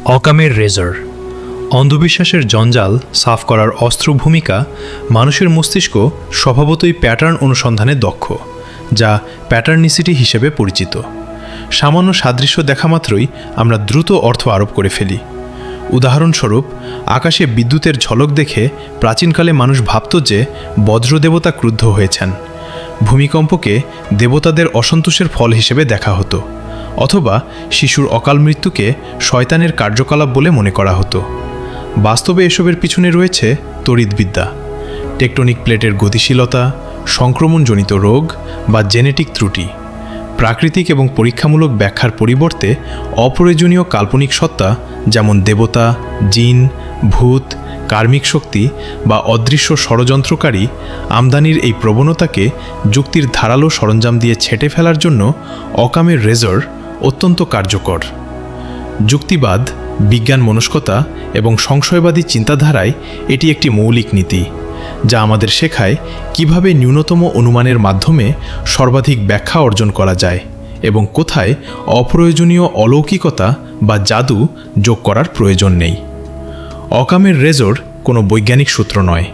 অকামের Razr, অন্ধবিশ্বাসের জঞ্জাল সাফ করার অস্ত্র ভূমিকা। মানুষের মস্তিষ্ক স্বভাবতই প্যাটার্ন অনুসন্ধানে দক্ষ, যা প্যাটার্নিসিটি হিসেবে পরিচিত। সামান্য সাদৃশ্য দেখা মাত্রই আমরা দ্রুত অর্থ আরোপ করে ফেলি। উদাহরণস্বরূপ, আকাশে বিদ্যুতের ঝলক দেখে প্রাচীনকালে মানুষ ভাবত যে বজ্রদেবতা ক্রুদ্ধ হয়েছেন। ভূমিকম্পকে দেবতাদের অসন্তোষের ফল হিসেবে দেখা হতো, অথবা শিশুর অকাল মৃত্যুকে শয়তানের কার্যকলাপ বলে মনে করা হতো। বাস্তবে এসবের পিছনে রয়েছে তড়িৎবিদ্যা, টেকটনিক প্লেটের গতিশীলতা, সংক্রমণজনিত রোগ বা জেনেটিক ত্রুটি। প্রাকৃতিক এবং পরীক্ষামূলক ব্যাখ্যার পরিবর্তে অপ্রয়োজনীয় কাল্পনিক সত্তা যেমন দেবতা, জিন, ভূত, কার্মিক শক্তি বা অদৃশ্য ষড়যন্ত্রকারী আমদানির এই প্রবণতাকে যুক্তির ধারালো সরঞ্জাম দিয়ে ছেঁটে ফেলার জন্য অকামের রেজর অত্যন্ত কার্যকর। যুক্তিবাদ, বিজ্ঞান মনস্কতা এবং সংশয়বাদী চিন্তাধারায় এটি একটি মৌলিক নীতি, যা আমাদের শেখায় কিভাবে ন্যূনতম অনুমানের মাধ্যমে সর্বাধিক ব্যাখ্যা অর্জন করা যায় এবং কোথায় অপ্রয়োজনীয় অলৌকিকতা বা জাদু যোগ করার প্রয়োজন নেই। অকামের রেজর কোনো বৈজ্ঞানিক সূত্র নয়,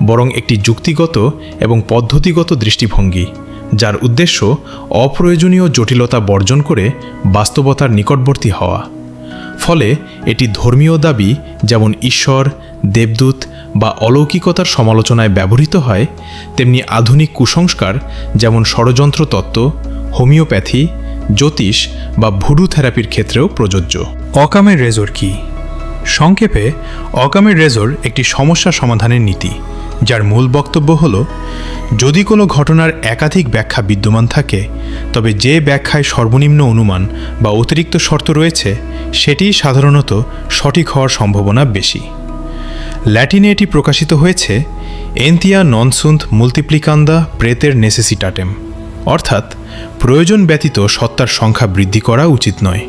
বরং একটি যুক্তিগত এবং পদ্ধতিগত দৃষ্টিভঙ্গি, যার উদ্দেশ্য অপ্রয়োজনীয় জটিলতা বর্জন করে বাস্তবতার নিকটবর্তী হওয়া। ফলে এটি ধর্মীয় দাবি যেমন ঈশ্বর, দেবদূত বা অলৌকিকতার সমালোচনায় ব্যবহৃত হয়, তেমনি আধুনিক কুসংস্কার যেমন ষড়যন্ত্র তত্ত্ব, হোমিওপ্যাথি, জ্যোতিষ বা ভুডু থেরাপির ক্ষেত্রেও প্রযোজ্য। অকামের রেজর কি? সংক্ষেপে, অকামের রেজর একটি সমস্যা সমাধানের নীতি, যার মূল বক্তব্য হল, যদি কোনো ঘটনার একাধিক ব্যাখ্যা বিদ্যমান থাকে, তবে যে ব্যাখ্যায় সর্বনিম্ন অনুমান বা অতিরিক্ত শর্ত রয়েছে সেটি সাধারণত সঠিক হওয়ার সম্ভাবনা বেশি। ল্যাটিনে এটি প্রকাশিত হয়েছে এন্তিয়া নন sunt multiplicanda praeter necessitatem, অর্থাৎ প্রয়োজন ব্যতীত সত্তার সংখ্যা বৃদ্ধি করা উচিত নয়।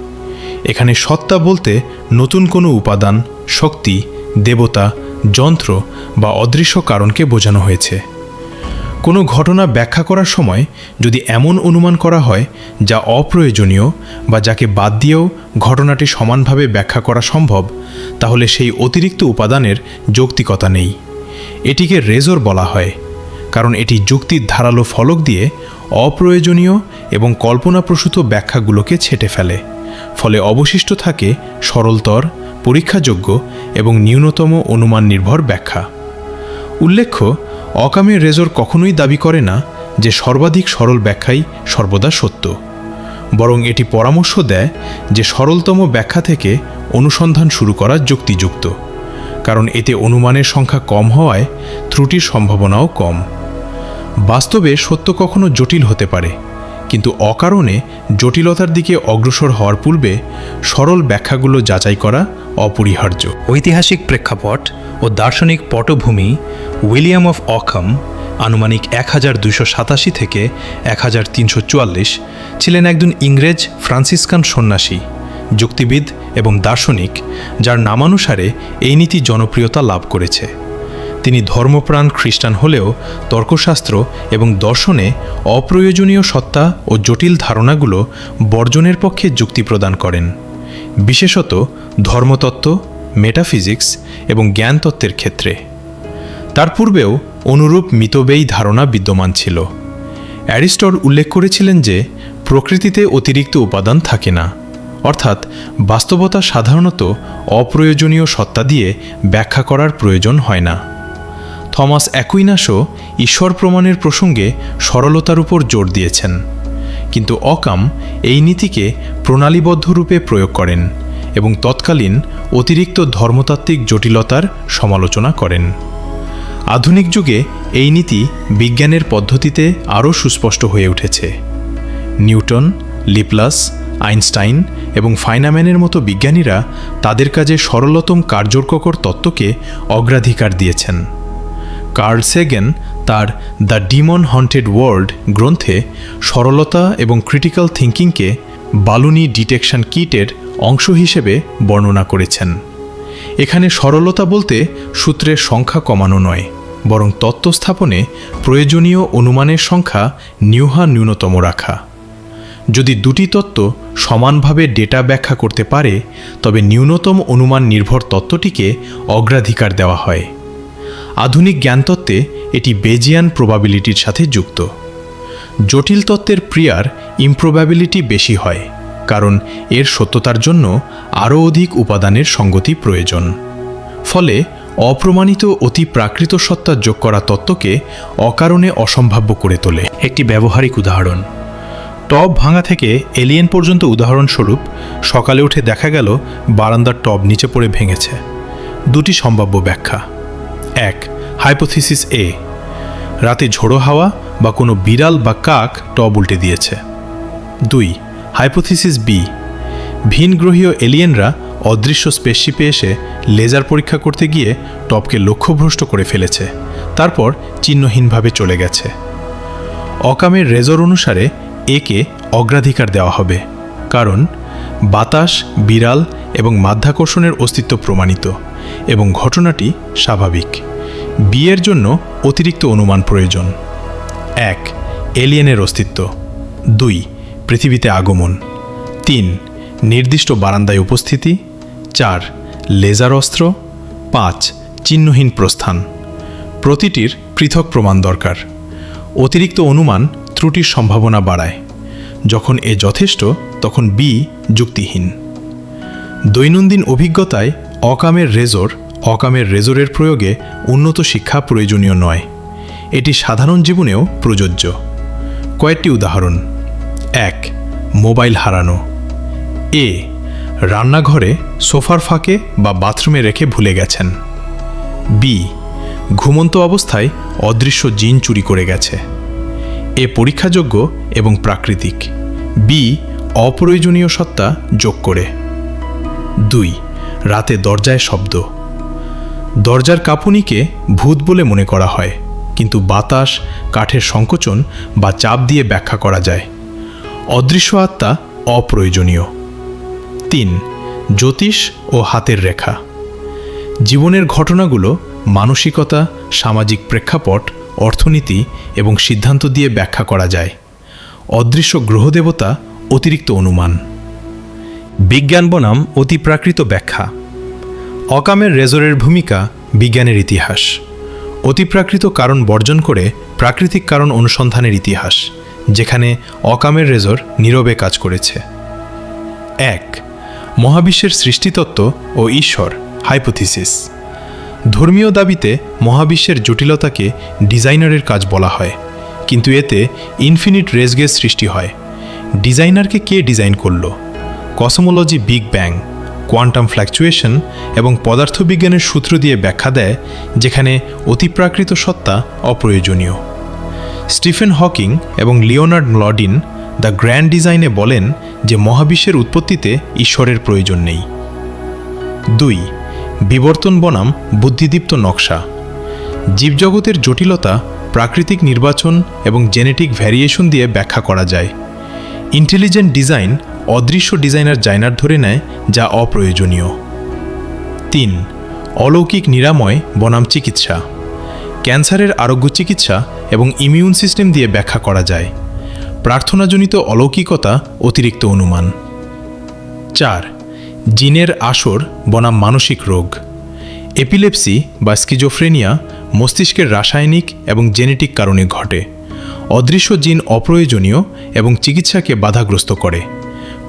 এখানে সত্তা বলতে নতুন কোনো উপাদান, শক্তি, দেবতা, যন্ত্র বা অদৃশ্য কারণকে বোঝানো হয়েছে। কোনো ঘটনা ব্যাখ্যা করার সময় যদি এমন অনুমান করা হয় যা অপ্রয়োজনীয় বা যাকে বাদ দিয়েও ঘটনাটি সমানভাবে ব্যাখ্যা করা সম্ভব, তাহলে সেই অতিরিক্ত উপাদানের যৌক্তিকতা নেই। এটিকে রেজর বলা হয়, কারণ এটি যুক্তির ধারালো ফলক দিয়ে অপ্রয়োজনীয় এবং কল্পনাপ্রসূত ব্যাখ্যাগুলোকে ছেঁটে ফেলে। ফলে অবশিষ্ট থাকে সরলতর, পরীক্ষাযোগ্য এবং ন্যূনতম অনুমান নির্ভর ব্যাখ্যা। উল্লেখ্য, অকামের রেজর কখনোই দাবি করে না যে সর্বাধিক সরল ব্যাখ্যাই সর্বদা সত্য, বরং এটি পরামর্শ দেয় যে সরলতম ব্যাখ্যা থেকে অনুসন্ধান শুরু করা যুক্তিযুক্ত, কারণ এতে অনুমানের সংখ্যা কম হওয়ায় ত্রুটির সম্ভাবনাও কম। বাস্তবে সত্য কখনো জটিল হতে পারে, কিন্তু অকারণে জটিলতার দিকে অগ্রসর হওয়ার পূর্বে সরল ব্যাখ্যাগুলো যাচাই করা অপরিহার্য। ঐতিহাসিক প্রেক্ষাপট ও দার্শনিক পটভূমি। উইলিয়াম অফ অকাম আনুমানিক 1287 থেকে 1344 ছিলেন একজন ইংরেজ ফ্রান্সিসকান সন্ন্যাসী, যুক্তিবিদ এবং দার্শনিক, যার নামানুসারে এই নীতি জনপ্রিয়তা লাভ করেছে। তিনি ধর্মপ্রাণ খ্রিস্টান হলেও তর্কশাস্ত্র এবং দর্শনে অপ্রয়োজনীয় সত্তা ও জটিল ধারণাগুলো বর্জনের পক্ষে যুক্তি প্রদান করেন, বিশেষত ধর্মতত্ত্ব, মেটাফিজিক্স এবং জ্ঞানতত্ত্বের ক্ষেত্রে। তার পূর্বেও অনুরূপ মিতব্যয়ী ধারণা বিদ্যমান ছিল। অ্যারিস্টল উল্লেখ করেছিলেন যে প্রকৃতিতে অতিরিক্ত উপাদান থাকে না, অর্থাৎ বাস্তবতা সাধারণত অপ্রয়োজনীয় সত্তা দিয়ে ব্যাখ্যা করার প্রয়োজন হয় না। থমাস অ্যাকুইনাসও ঈশ্বর প্রমাণের প্রসঙ্গে সরলতার উপর জোর দিয়েছেন, কিন্তু অকাম এই নীতিকে প্রণালীবদ্ধ রূপে প্রয়োগ করেন এবং তৎকালীন অতিরিক্ত ধর্মতাত্ত্বিক জটিলতার সমালোচনা করেন। আধুনিক যুগে এই নীতি বিজ্ঞানের পদ্ধতিতে আরও সুস্পষ্ট হয়ে উঠেছে। নিউটন, লিপলাস, আইনস্টাইন এবং ফাইনাম্যানের মতো বিজ্ঞানীরা তাদের কাজে সরলতম কার্যকর তত্ত্বকে অগ্রাধিকার দিয়েছেন। কার্ল সেগেন তার দ্য ডিমন হন্টেড ওয়ার্ল্ড গ্রন্থে সরলতা এবং ক্রিটিক্যাল থিঙ্কিংকে বালুনি ডিটেকশন কিটের অংশ হিসেবে বর্ণনা করেছেন। এখানে সরলতা বলতে সূত্রের সংখ্যা কমানো নয়, বরং তত্ত্ব স্থাপনে প্রয়োজনীয় অনুমানের সংখ্যা ন্যূনতম রাখা। যদি দুটি তত্ত্ব সমানভাবে ডেটা ব্যাখ্যা করতে পারে তবে ন্যূনতম অনুমান নির্ভর তত্ত্বটিকে অগ্রাধিকার দেওয়া হয়। আধুনিক জ্ঞানতত্ত্বে এটি বেজিয়ান প্রবাবিলিটির সাথে যুক্ত। জটিল তত্ত্বের প্রিয়ার ইমপ্রবাবিলিটি বেশি হয়, কারণ এর সত্যতার জন্য আরও অধিক উপাদানের সঙ্গতি প্রয়োজন। ফলে অপ্রমাণিত অতি প্রাকৃত সত্তা যোগ করা তত্ত্বকে অকারণে অসম্ভাব্য করে তোলে। একটি ব্যবহারিক উদাহরণ, টব ভাঙা থেকে এলিয়েন পর্যন্ত উদাহরণস্বরূপ, সকালে উঠে দেখা গেল বারান্দার টব নিচে পড়ে ভেঙেছে। দুটি সম্ভাব্য ব্যাখ্যা: এক, হাইপোথিসিস এ, রাতে ঝোড়ো হাওয়া বা কোনো বিড়াল বা কাক টব উল্টে দিয়েছে। দুই, হাইপোথিসিস বি, ভিনগ্রহীয় এলিয়েনরা অদৃশ্য স্পেসশিপে এসে লেজার পরীক্ষা করতে গিয়ে টবকে লক্ষ্যভ্রষ্ট করে ফেলেছে, তারপর চিহ্নহীনভাবে চলে গেছে। অকামের রেজর অনুসারে একে অগ্রাধিকার দেওয়া হবে, কারণ বাতাস, বিড়াল এবং মাধ্যাকর্ষণের অস্তিত্ব প্রমাণিত এবং ঘটনাটি স্বাভাবিক। বি এর জন্য অতিরিক্ত অনুমান প্রয়োজন: এক, এলিয়েনের অস্তিত্ব; দুই, পৃথিবীতে আগমন; তিন, নির্দিষ্ট বারান্দায় উপস্থিতি; চার, লেজার অস্ত্র; পাঁচ, চিহ্নহীন প্রস্থান। প্রতিটির পৃথক প্রমাণ দরকার। অতিরিক্ত অনুমান ত্রুটির সম্ভাবনা বাড়ায়। যখন এ যথেষ্ট, তখন বি যুক্তিহীন। দৈনন্দিন অভিজ্ঞতায় অকামের রেজরের প্রয়োগে উন্নত শিক্ষা প্রয়োজনীয় নয়। এটি সাধারণ জীবনেও প্রযোজ্য। কয়েকটি উদাহরণ: এক, মোবাইল হারানো। এ, রান্নাঘরে সোফার ফাঁকে বা বাথরুমে রেখে ভুলে গেছেন। বি, ঘুমন্ত অবস্থায় অদৃশ্য জিন চুরি করে গেছে। এ পরীক্ষাযোগ্য এবং প্রাকৃতিক। বি, অপ্রয়োজনীয় সত্তা যোগ করে। দুই, রাতে দরজায় শব্দ। দরজার কাঁপুনিকে ভূত বলে মনে করা হয়, কিন্তু বাতাস, কাঠের সংকোচন বা চাপ দিয়ে ব্যাখ্যা করা যায়। অদৃশ্য আত্মা অপ্রয়োজনীয়। তিন, জ্যোতিষ ও হাতের রেখা। জীবনের ঘটনাগুলো মানসিকতা, সামাজিক প্রেক্ষাপট, অর্থনীতি এবং সিদ্ধান্ত দিয়ে ব্যাখ্যা করা যায়। অদৃশ্য গ্রহদেবতা অতিরিক্ত অনুমান। বিজ্ঞান বনাম অতিপ্রাকৃত ব্যাখ্যা। অকামের রেজরের ভূমিকা বিজ্ঞানের ইতিহাস। অতিপ্রাকৃত কারণ বর্জন করে প্রাকৃতিক কারণ অনুসন্ধানের ইতিহাস, যেখানে অকামের রেজর নীরবে কাজ করেছে। এক, মহাবিশ্বের সৃষ্টিতত্ত্ব ও ঈশ্বর হাইপোথিসিস। ধর্মীয় দাবিতে মহাবিশ্বের জটিলতাকে ডিজাইনারের কাজ বলা হয়, কিন্তু এতে ইনফিনিট রেজগেজ সৃষ্টি হয়। ডিজাইনারকে কে ডিজাইন করল? Cosmology big bang, quantum fluctuation এবং পদার্থবিজ্ঞানের সূত্র দিয়ে ব্যাখ্যা দেয়, যেখানে অতিপ্রাকৃত সত্তা অপ্রয়োজনীয়। স্টিফেন হকিং এবং লিওনার্ড লডিন দ্য গ্র্যান্ড ডিজাইনে বলেন যে মহাবিশ্বের উৎপত্তিতে ঈশ্বরের প্রয়োজন নেই। দুই, বিবর্তন বনাম বুদ্ধিদীপ্ত নকশা। জীবজগতের জটিলতা প্রাকৃতিক নির্বাচন এবং জেনেটিক ভ্যারিয়েশন দিয়ে ব্যাখ্যা করা যায়। ইন্টেলিজেন্ট ডিজাইন অদৃশ্য ডিজাইনার জাইনার ধরে নেয়, যা অপ্রয়োজনীয়। তিন, অলৌকিক নিরাময় বনাম চিকিৎসা। ক্যান্সারের আরোগ্য চিকিৎসা এবং ইমিউন সিস্টেম দিয়ে ব্যাখ্যা করা যায়। প্রার্থনাজনিত অলৌকিকতা অতিরিক্ত অনুমান। চার, জিনের আসর বনাম মানসিক রোগ। এপিলেপসি বা স্কিজোফ্রেনিয়া মস্তিষ্কের রাসায়নিক এবং জেনেটিক কারণে ঘটে। অদৃশ্য জিন অপ্রয়োজনীয় এবং চিকিৎসাকে বাধাগ্রস্ত করে।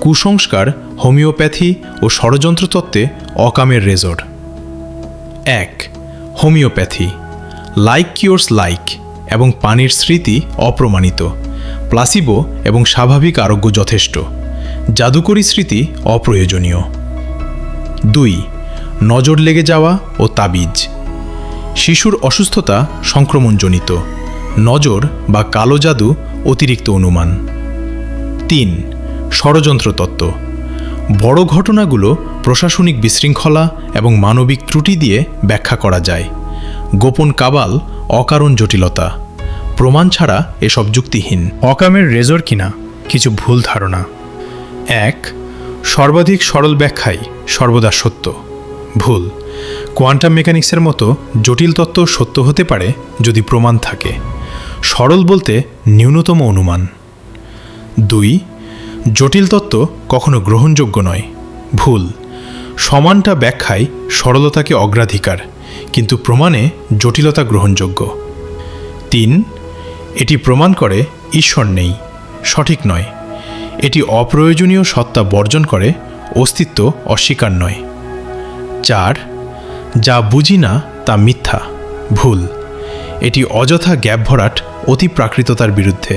কুসংস্কার, হোমিওপ্যাথি ও ষড়যন্ত্রতত্ত্বে অকামের রেজর। এক, হোমিওপ্যাথি। লাইক কিওরস লাইক এবং পানির স্মৃতি অপ্রমাণিত। প্লাসিবো এবং স্বাভাবিক আরোগ্য যথেষ্ট। জাদুকরী স্মৃতি অপ্রয়োজনীয়। দুই, নজর লেগে যাওয়া ও তাবিজ। শিশুর অসুস্থতা সংক্রমণজনিত। নজর বা কালো জাদু অতিরিক্ত অনুমান। তিন, ষড়যন্ত্র তত্ত্ব। বড় ঘটনাগুলো প্রশাসনিক বিশৃঙ্খলা এবং মানবিক ত্রুটি দিয়ে ব্যাখ্যা করা যায়। গোপন কাবাল অকারণ জটিলতা। প্রমাণ ছাড়া এসব যুক্তিহীন। অকামের রেজর কিনা কিছু ভুল ধারণা। এক, সর্বাধিক সরল ব্যাখ্যাই সর্বদা সত্য। ভুল। কোয়ান্টাম মেকানিক্সের মতো জটিল তত্ত্ব সত্য হতে পারে যদি প্রমাণ থাকে। সরল বলতে ন্যূনতম অনুমান। দুই, জটিল তত্ত্ব কখনো গ্রহণযোগ্য নয়। ভুল। সমানটা ব্যাখ্যায় সরলতাকে অগ্রাধিকার, কিন্তু প্রমাণে জটিলতা গ্রহণযোগ্য। 3, এটি প্রমাণ করে ঈশ্বর নেই। সঠিক নয়। এটি অপ্রয়োজনীয় সত্তা বর্জন করে, অস্তিত্ব অস্বীকার নয়। 4, যা বুঝি না তা মিথ্যা। ভুল। এটি অযথা গ্যাপ ভরাট অতিপ্রাকৃততার বিরুদ্ধে।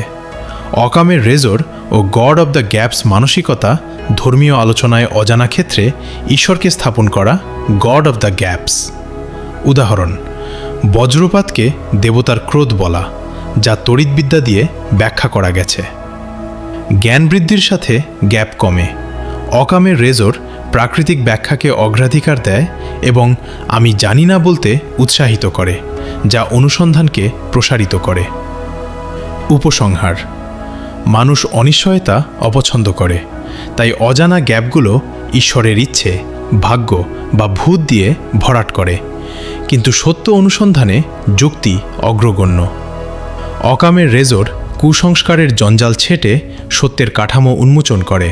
অকামের রেজর ও গড অব দ্য গ্যাপস মানসিকতা ধর্মীয় আলোচনায় অজানা ক্ষেত্রে ঈশ্বরকে স্থাপন করা গড অব দ্য গ্যাপস। উদাহরণ: বজ্রপাতকে দেবতার ক্রোধ বলা, যা তড়িৎবিদ্যা দিয়ে ব্যাখ্যা করা গেছে। জ্ঞান বৃদ্ধির সাথে গ্যাপ কমে। অকামের রেজর প্রাকৃতিক ব্যাখ্যাকে অগ্রাধিকার দেয় এবং আমি জানি না বলতে উৎসাহিত করে, যা অনুসন্ধানকে প্রসারিত করে। উপসংহার: মানুষ অনিশ্চয়তা অপছন্দ করে, তাই অজানা গ্যাপগুলো ঈশ্বরের ইচ্ছে, ভাগ্য বা ভূত দিয়ে ভরাট করে, কিন্তু সত্য অনুসন্ধানে যুক্তি অগ্রগণ্য। অকামের রেজর কুসংস্কারের জঞ্জাল ছেটে সত্যের কাঠামো উন্মোচন করে,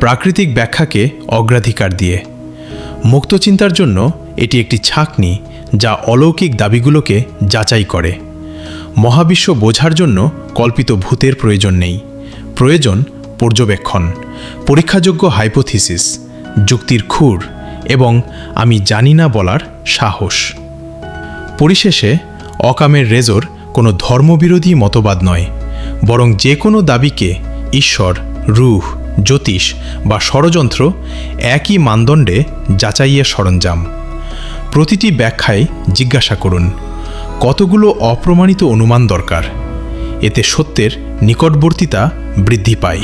প্রাকৃতিক ব্যাখ্যাকে অগ্রাধিকার দিয়ে। মুক্তচিন্তার জন্য এটি একটি ছাঁকনি যা অলৌকিক দাবিগুলোকে যাচাই করে। মহাবিশ্ব বোঝার জন্য কল্পিত ভূতের প্রয়োজন নেই, প্রয়োজন পর্যবেক্ষণ, পরীক্ষাযোগ্য হাইপোথিসিস, যুক্তির খুর এবং আমি জানি না বলার সাহস। পরিশেষে অকামের রেজর কোনো ধর্মবিরোধী মতবাদ নয়, বরং যে কোনো দাবিকে ঈশ্বর, রূহ, জ্যোতিষ বা ষড়যন্ত্র একই মানদণ্ডে যাচাইয়ের সরঞ্জাম। প্রতিটি ব্যাখ্যায় জিজ্ঞাসা করুন, কতগুলো অপ্রমাণিত অনুমান দরকার? এতে সত্যের নিকটবর্তিতা বৃদ্ধি পায়।